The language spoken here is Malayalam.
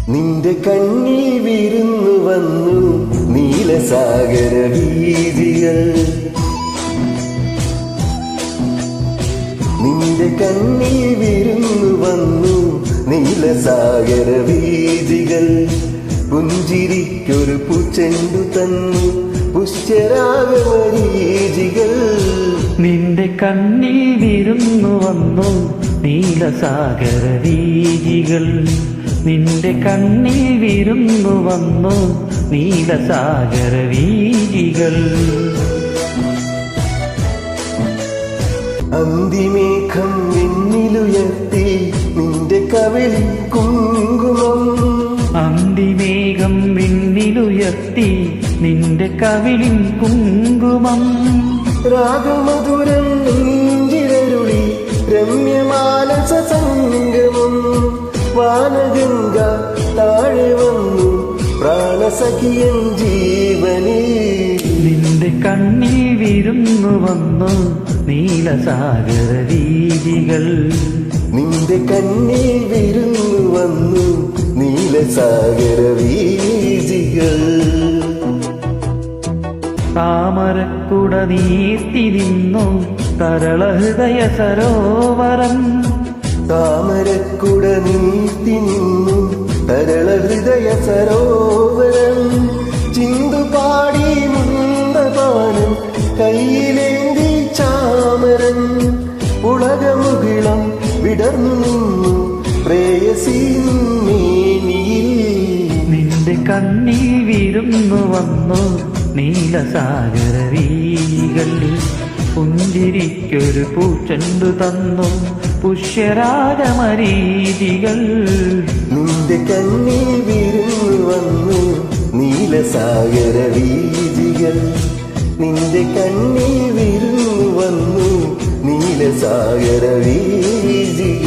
നിന്റെ കണ്ണിൽ വിരുന്നു വന്നു നീലസാഗര വീതികൾ. നിന്റെ കണ്ണിൽ വിരുന്നു വന്നു നീലസാഗര വീതികൾ. പുഞ്ചിരിക്കൊരു പൂച്ചെണ്ടു തന്നു പുഷ്യരാഗമരീചികൾ. നിന്റെ കണ്ണിൽ വിരുന്നു വന്നു നീലസാഗര വീതികൾ. നിന്റെ കണ്ണിൽ വിരുന്നു വന്നു നീലസാഗര വീതികൾ. അന്തിമേഘം വിണ്ണിലുയർത്തി നിന്റെ കവിളിൽ കുങ്കുമം. അന്തിമേഘം വിണ്ണിലുയർത്തി നിന്റെ കവിളിൻ കുങ്കുമം. രാഗമധുരം നെഞ്ചിലരുളി രമ്യമാനസ സംഗമം. വാനഗംഗ താഴെ വന്നു പ്രാണസഖിയൻ ജീവനേ. നിന്റെ കണ്ണിൽ വിരുന്നു വന്നു നീലസാഗര വീതികൾ. നിന്റെ കണ്ണിൽ വിരുന്നു വന്നു നീലസാഗര വീതികൾ. താമരക്കുട നീർത്തി നിന്നു തരളഹൃദയ സരോവരം. താമരക്കുട നീർത്തി നിന്നു തരളഹൃദയ സരോവരം. ചിന്തുപാടി മുണ്ടപാനം കയ്യിലേന്തി ചാമരം. ഉളകമുകിളം വിടർന്നു നിന്നു പ്രേയസി മേനിയിൽ. നിന്റെ കണ്ണിൽ വിരുന്നു വന്നു നീലസാഗര വീതികൾ. പുഞ്ചിരിക്കൊരു പൂച്ചെണ്ടു തന്നു പുഷ്യരാഗമരീചികൾ. നിന്റെ കണ്ണിൽ വിരുന്നു വന്നു നീലസാഗര വീതികൾ. നിന്റെ കണ്ണിൽ വിരുന്നു വന്നു നീലസാഗര വീതികൾ.